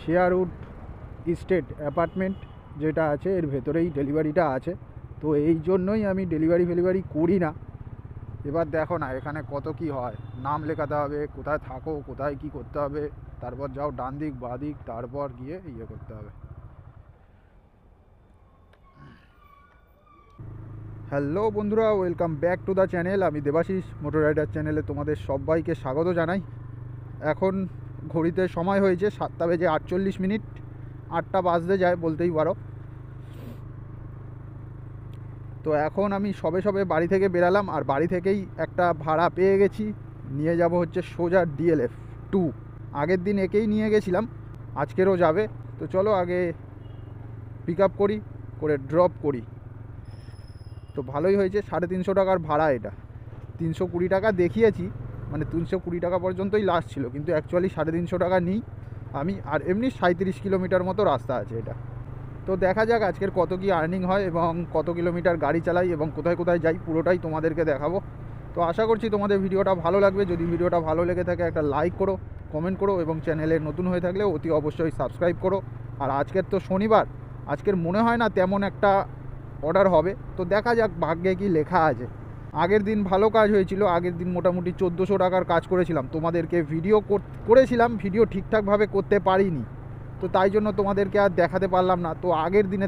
শেয়ারউড estate apartment যেটা আছে এর ভেতরেই ডেলিভারিটা আছে। তো এই জন্যই আমি ডেলিভারি করি না। এবার দেখো না এখানে কত কি হয়, নাম লেখাতে হবে, কোথায় থাকো, কোথায় কি করতে হবে, তারপর যাও ডান দিক বাঁ দিক, তারপর গিয়ে ইয়ে করতে হবে। হ্যালো বন্ধুরা, welcome back to the channel. আমি দেবাশিস মোটর রাইডার চ্যানেলে তোমাদের সবাইকে স্বাগত জানাই। এখন ঘড়িতে সময় হয়েছে 7:48, 8টা বাজতে যায় বলতেই পারো। তো এখন আমি সবে বাড়ি থেকে বেরালাম, আর বাড়ি থেকেই একটা ভাড়া পেয়ে গেছি। নিয়ে যাব হচ্ছে সোজা DLF 2। আগের দিন একেই নিয়ে গেছিলাম, আজকেরও যাবে। তো চলো আগে পিক আপ করে ড্রপ করি। তো ভালোই হয়েছে, 350 টাকার ভাড়া। এটা 320 টাকা দেখিয়েছি, মানে 320 টাকা পর্যন্তই লাস্ট ছিল, কিন্তু অ্যাকচুয়ালি 350 টাকা নিই আমি। আর এমনি 37 কিলোমিটার মতো রাস্তা আছে এটা। তো দেখা যাক আজকের কত কি আর্নিং হয় এবং কত কিলোমিটার গাড়ি চালাই এবং কোথায় কোথায় যাই, পুরোটাই তোমাদেরকে দেখাবো। তো আশা করছি তোমাদের ভিডিওটা ভালো লাগবে। যদি ভিডিওটা ভালো লেগে থাকে একটা লাইক করো, কমেন্ট করো এবং চ্যানেলে নতুন হয়ে থাকলে অতি অবশ্যই সাবস্ক্রাইব করো। আর আজকের তো শনিবার, আজকের মনে হয় না তেমন একটা অর্ডার হবে। তো দেখা যাক ভাগ্যে কি লেখা আছে। আগের দিন ভালো কাজ হয়েছিল, আগের দিন মোটামুটি 1400 টাকার কাজ করেছিলাম। তোমাদেরকে ভিডিও করেছিলাম, ভিডিও ঠিকঠাকভাবে করতে পারিনি, তো তাই জন্য তোমাদেরকে আর দেখাতে পারলাম না। তো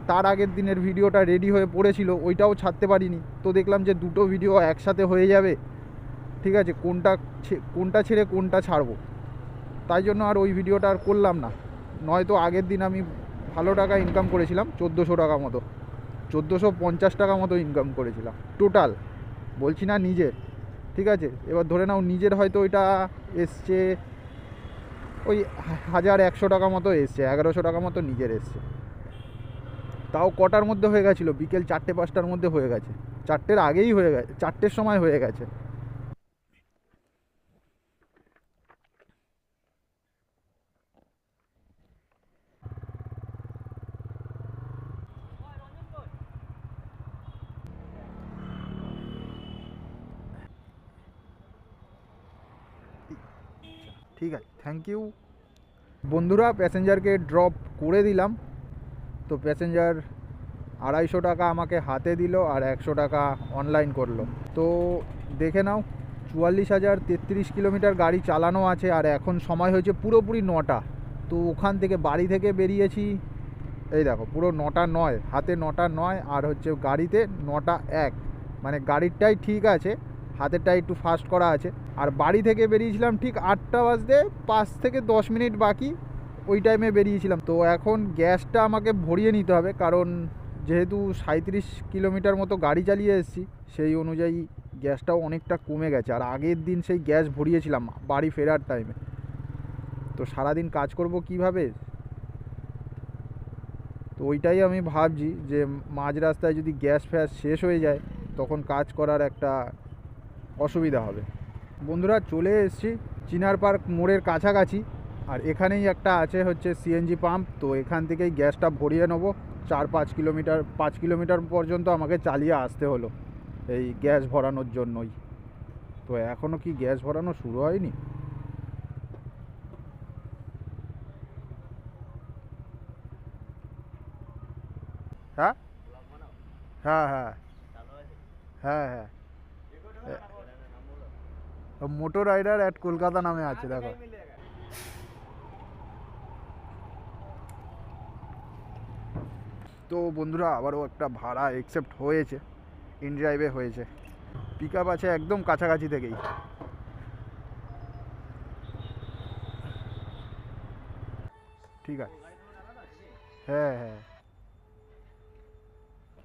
তার আগের দিনের ভিডিওটা রেডি হয়ে পড়েছিল, ওইটাও ছাড়তে পারিনি। তো দেখলাম যে দুটো ভিডিও একসাথে হয়ে যাবে, ঠিক আছে, কোনটা ছেড়ে কোনটা ছাড়বো, তাই জন্য আর ওই ভিডিওটা আর করলাম না। নয়তো আগের দিন আমি ভালো টাকা ইনকাম করেছিলাম, 1400 টাকা মতো, 1450 টাকা মতো ইনকাম করেছিলাম টোটাল, বলছি না নিজের, ঠিক আছে। এবার ধরে নাও নিজের হয়তো ওইটা এসছে ওই 1100 টাকা মতো এসছে, 1100 টাকা মতো নিজের এসছে। তাও কটার মধ্যে হয়ে গেছিলো, বিকেল 4টে-5টার মধ্যে হয়ে গেছে, 4টের আগেই হয়ে গেছে, 4টের সময় হয়ে গেছে। ঠিক আছে, থ্যাংক ইউ। বন্ধুরা, প্যাসেঞ্জারকে ড্রপ করে দিলাম। তো প্যাসেঞ্জার 250 টাকা আমাকে হাতে দিল আর 100 টাকা অনলাইন করলো। তো দেখে নাও, 44,033 কিলোমিটার গাড়ি চালানো আছে। আর এখন সময় হয়েছে পুরোপুরি 9টা। তো ওখান থেকে বাড়ি থেকে বেরিয়েছি, এই দেখো পুরো 9টা 9, হাতে 9টা 9, আর হচ্ছে গাড়িতে 9টা 1। মানে গাড়িরটাই ঠিক আছে, হাতেরটাই একটু ফাস্ট করা আছে। আর বাড়ি থেকে বেরিয়েছিলাম ঠিক 8টা বাজতে 5 থেকে 10 মিনিট বাকি, ওই টাইমে বেরিয়েছিলাম। তো এখন গ্যাসটা আমাকে ভরিয়ে নিতে হবে, কারণ যেহেতু 37 কিলোমিটার মতো গাড়ি চালিয়ে এসেছি, সেই অনুযায়ী গ্যাসটাও অনেকটা কমে গেছে। আর আগের দিন সেই গ্যাস ভরিয়েছিলাম বাড়ি ফেরার টাইমে। তো সারাদিন কাজ করব কিভাবে, তো ওইটাই আমি ভাবছি যে মাঝ রাস্তায় যদি গ্যাস ফ্যাস শেষ হয়ে যায় তখন কাজ করার একটা অসুবিধা হবে। বন্ধুরা, চলে এসেছি চিনার পার্ক মোড়ের কাছাকাছি। আর এখানেই একটা আছে হচ্ছে সিএনজি পাম্প। তো এখান থেকেই গ্যাসটা ভরিয়ে নেবো। 5 কিলোমিটার পর্যন্ত আমাকে চালিয়ে আসতে হলো এই গ্যাস ভরানোর জন্যই। তো এখনও কি গ্যাস ভরানো শুরু হয়নি। হ্যাঁ হ্যাঁ হ্যাঁ হ্যাঁ হ্যাঁ, মোটর রাইডার অ্যাট কলকাতা নামে আছে, দেখো। তো বন্ধুরা, আবারও একটা ভাড়া অ্যাকসেপ্ট হয়েছে, ইনড্রাইভে হয়েছে। পিক আপ আছে একদম কাছাকাছি থেকেই। ঠিক আছে, হ্যাঁ হ্যাঁ।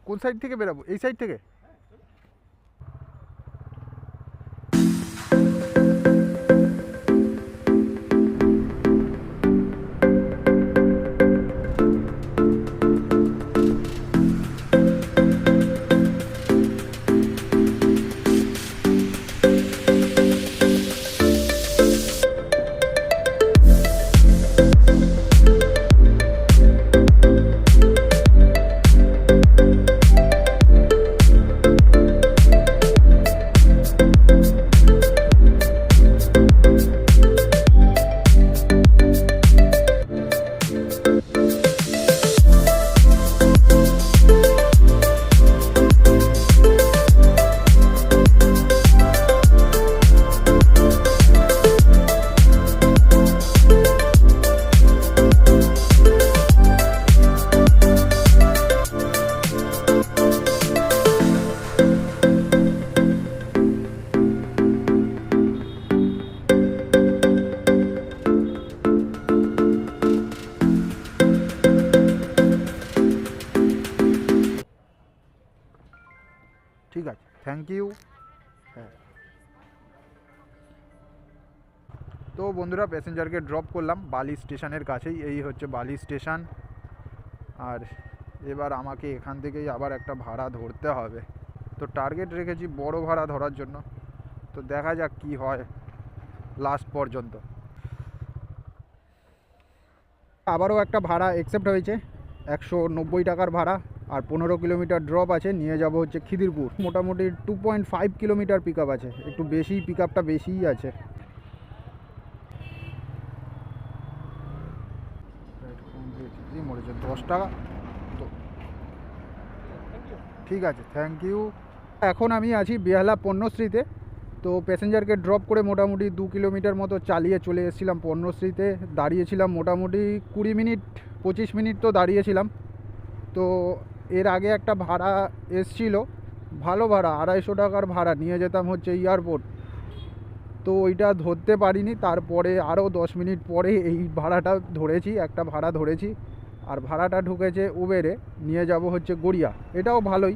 কোন সাইড থেকে বেরাবো, এই সাইড থেকে? ঠিক আছে, থ্যাংক ইউ। হ্যাঁ, তো বন্ধুরা প্যাসেঞ্জারকে ড্রপ করলাম বালি স্টেশনের কাছেই, এই হচ্ছে বালি স্টেশন। আর এবার আমাকে এখান থেকেই আবার একটা ভাড়া ধরতে হবে। তো টার্গেট রেখেছি বড় ভাড়া ধরার জন্য, তো দেখা যাক কি হয় লাস্ট পর্যন্ত। আবারও একটা ভাড়া অ্যাকসেপ্ট হয়েছে, 190 টাকার ভাড়া। আর 15 কিলোমিটার ড্রপ আছে, নিয়ে যাব হচ্ছে খিদিরপুর। মোটামুটি 2.5 কিলোমিটার পিক আপ আছে, একটু বেশি পিক আপটা বেশিই আছে। মরেছে 10 টাকা তো, ঠিক আছে, থ্যাংক ইউ। এখন আমি আছি বেহালা পণ্যশ্রীতে। তো প্যাসেঞ্জারকে ড্রপ করে মোটামুটি 2 কিলোমিটার মতো চালিয়ে চলে এসেছিলাম পণ্যশ্রীতে। দাঁড়িয়েছিলাম মোটামুটি 20 মিনিট 25 মিনিট তো দাঁড়িয়েছিলাম। তো এর আগে একটা ভাড়া এসছিল, ভালো ভাড়া, 250 টাকার ভাড়া, নিয়ে যেতাম হচ্ছে এয়ারপোর্ট। তো ওইটা ধরতে পারিনি, তারপরে আরও 10 মিনিট পরে এই ভাড়াটা ধরেছি, একটা ভাড়া ধরেছি। আর ভাড়াটা ঢুকেছে উবেরে, নিয়ে যাব হচ্ছে গড়িয়া। এটাও ভালোই,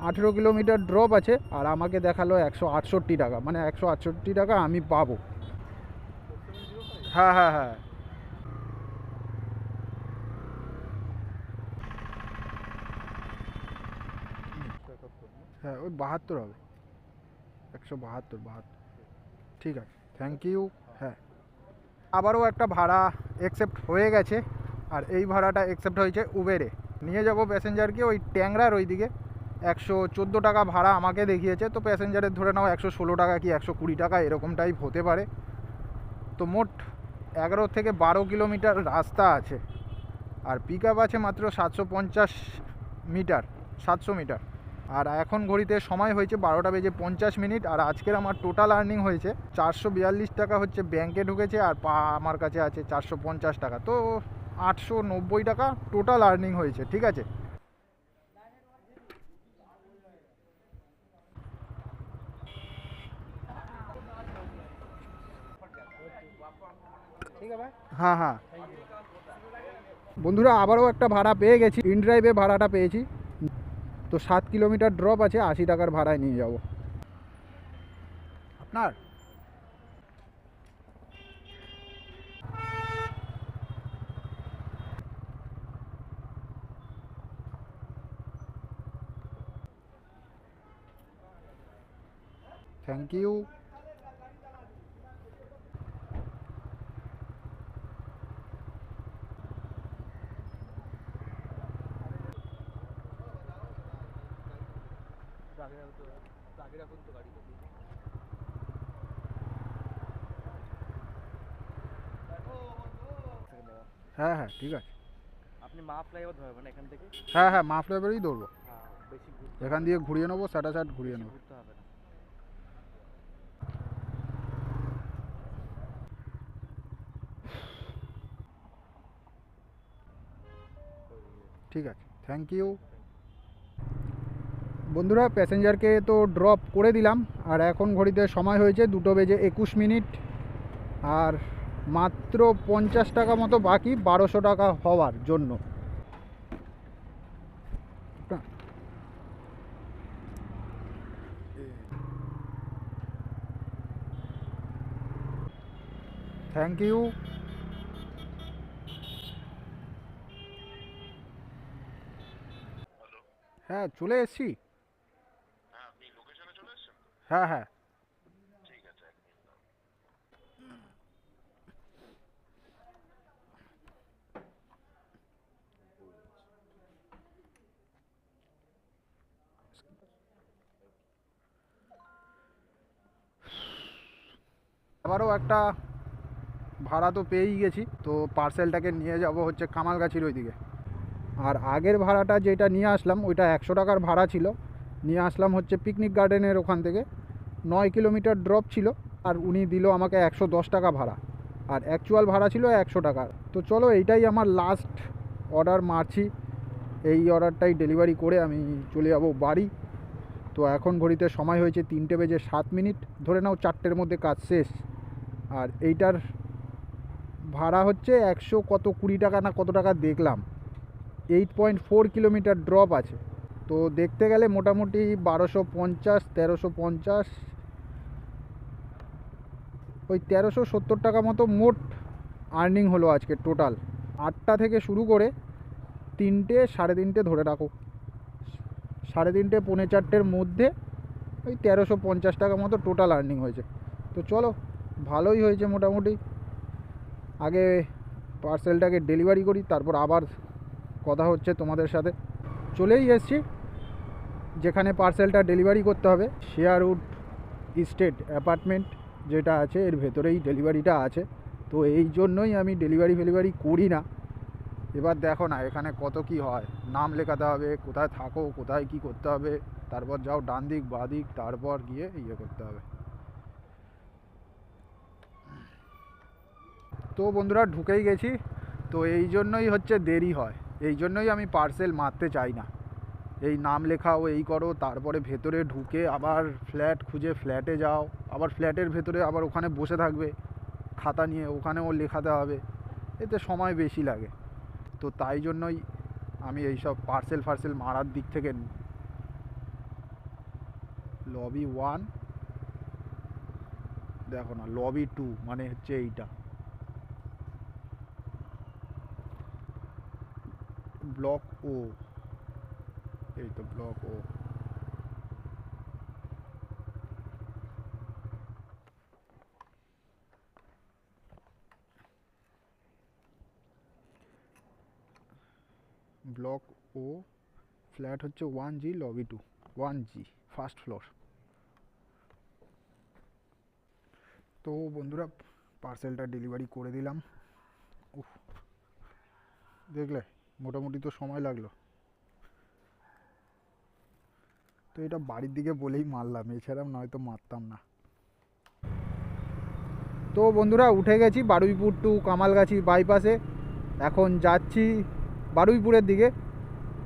18 কিলোমিটার ড্রপ আছে। আর আমাকে দেখালো 168 টাকা, মানে 168 টাকা আমি পাবো। হ্যাঁ হ্যাঁ হ্যাঁ, হ্যাঁ ওই 72 হবে, 172। ঠিক আছে, থ্যাংক ইউ। হ্যাঁ, আবারও একটা ভাড়া অ্যাকসেপ্ট হয়ে গেছে। আর এই ভাড়াটা অ্যাকসেপ্ট হয়েছে উবেরে। নিয়ে যাব প্যাসেঞ্জারকে ওই ট্যাংরার ওই দিকে। 114 টাকা ভাড়া আমাকে দেখিয়েছে, তো প্যাসেঞ্জারের ধরে নাও 116 টাকা কি 120 টাকা এরকম টাইপ হতে পারে। তো মোট 11 থেকে 12 কিলোমিটার রাস্তা আছে। আর পিক আপ আছে মাত্র 750 মিটার, 700 মিটার। আর এখন ঘড়িতে সময় হয়েছে 12টা বেজে 50 মিনিট। আর আজকের আমার টোটাল আর্নিং হয়েছে 442 টাকা হচ্ছে ব্যাংকে ঢুকেছে। আর আমার কাছে আছে 450 টাকা, তো 890 টাকা টোটাল আর্নিং হয়েছে। ঠিক আছে, হ্যাঁ হ্যাঁ বন্ধুরা, আবারও একটা ভাড়া পেয়ে গেছি, ইনড্রাইভে ভাড়াটা পেয়েছি। তো 7 কিলোমিটার ড্রপ আছে, 80 টাকার ভাড়ায় নিয়ে যাব আপনার। Thank you. হ্যাঁ হ্যাঁ, ঠিক আছে। আপনি মা ফ্লাইওভার ধরবেন এখান থেকে? হ্যাঁ হ্যাঁ, মা ফ্লেভারেই ধরবো। হ্যাঁ, বেশি এখান দিয়ে ঘুরিয়ে নেবো, সাটা ঘুরিয়ে নেবো। ঘুরতে হবে না। ঠিক আছে, থ্যাংক ইউ। বন্ধুরা প্যাসেঞ্জারকে তো ড্রপ করে দিলাম। আর এখন ঘড়িতে সময় হয়েছে 2টো বেজে 21 মিনিট। আর মাত্র 50 টাকা মতো বাকি 1200 টাকা হওয়ার জন্য। Thank you. হ্যাঁ, চলে এসছি। হ্যাঁ, আপনি লোকেশনে চলে এসেছেন তো? হ্যাঁ হ্যাঁ, ঠিক আছে, এক মিনিট দাও। আবারও একটা ভাড়া তো পেয়েই গেছি। তো পার্সেলটাকে নিয়ে যাব হচ্ছে কামালগাছির ওইদিকে। আর আগের ভাড়াটা যেটা নিয়ে আসলাম ওইটা 100 টাকার ভাড়া ছিল, নিয়ে আসলাম হচ্ছে পিকনিক গার্ডেনের ওখান থেকে। 9 কিলোমিটার ড্রপ ছিল। আর উনি দিল আমাকে 110 টাকা ভাড়া। আর অ্যাকচুয়াল ভাড়া ছিল 100 টাকা। তো চলো, এইটাই আমার লাস্ট অর্ডার মারছি। এই অর্ডারটাই ডেলিভারি করে আমি চলে যাব বাড়ি। তো এখন ঘড়িতে সময় হয়েছে 3টে বেজে 7 মিনিট, ধরে নাও 4টের মধ্যে কাজ শেষ। আর এইটার ভাড়া হচ্ছে 100 কত 20 টাকা না কত টাকা দেখলাম। 8.4 কিলোমিটার ড্রপ আছে। তো দেখতে গেলে মোটামুটি 1250, 1350, ওই 1370 টাকা মতো মোট আর্নিং হলো আজকে টোটাল। 8টা থেকে শুরু করে 3টে, 3:30 ধরে রাখো, 3:30, 3:45-4টের মধ্যে ওই 1350 টাকা মতো টোটাল আর্নিং হয়েছে। তো চলো, ভালোই হয়েছে মোটামুটি। আগে পার্সেলটাকে ডেলিভারি করি, তারপর আবার কথা হচ্ছে তোমাদের সাথে। চলেই এসেছি যেখানে পার্সেলটা ডেলিভারি করতে হবে, শেয়ারউড ইস্টেট অ্যাপার্টমেন্ট যেটা আছে এর ভেতরেই ডেলিভারিটা আছে। তো এই জন্যই আমি ডেলিভারি করি না। এবার দেখো না এখানে কত কি হয়, নাম লেখাতে হবে, কোথায় থাকো, কোথায় কি করতে হবে, তারপর যাও ডান দিক বাঁ দিক, তারপর গিয়ে করতে হবে। তো বন্ধুরা ঢুকেই গেছি। তো এই জন্যই হচ্ছে দেরি হয়, এই জন্যই আমি পার্সেল মারতে চাই না। এই নাম লেখাও, এই করো, তারপরে ভেতরে ঢুকে আবার ফ্ল্যাট খুঁজে ফ্ল্যাটে যাও, আবার ফ্ল্যাটের ভেতরে আবার ওখানে বসে থাকবে খাতা নিয়ে, ওখানেও লেখাতে হবে, এতে সময় বেশি লাগে। তো তাই জন্যই আমি এইসব পার্সেল মারার দিক থেকে লবি 1 দেখো না, লবি 2 মানে হচ্ছে এইটা ব্লক ও, এই তো ব্লক ও। ব্লক ও, ফ্ল্যাট হচ্ছে 1G, lobby 2, 1G, first floor. তো বন্ধুরা পার্সেলটা ডেলিভারি করে দিলাম। উফ, দেখলে মোটামুটি তো সময় লাগলো। তো এটা বাড়ির দিকে বলেই মারলাম, এছাড়া নয়তো মারতাম না। তো বন্ধুরা উঠে গেছি বারুইপুর টু কামালগাছি বাইপাসে, এখন যাচ্ছি বারুইপুরের দিকে।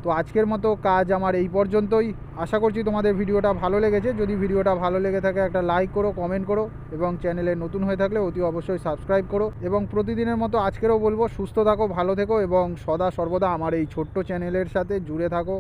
তো আজকের মতো কাজ আমার এই পর্যন্তই। আশা করছি তোমাদের ভিডিওটা ভালো লেগেছে। যদি ভিডিওটা ভালো লেগে থাকে একটা লাইক করো, কমেন্ট করো, এবং চ্যানেলে নতুন হয়ে থাকলে অতি অবশ্যই সাবস্ক্রাইব করো। এবং প্রতিদিনের মতো আজকেরও বলবো সুস্থ থাকো, ভালো থেকো এবং সদা সর্বদা আমার এই ছোট্ট চ্যানেলের সাথে জুড়ে থাকো।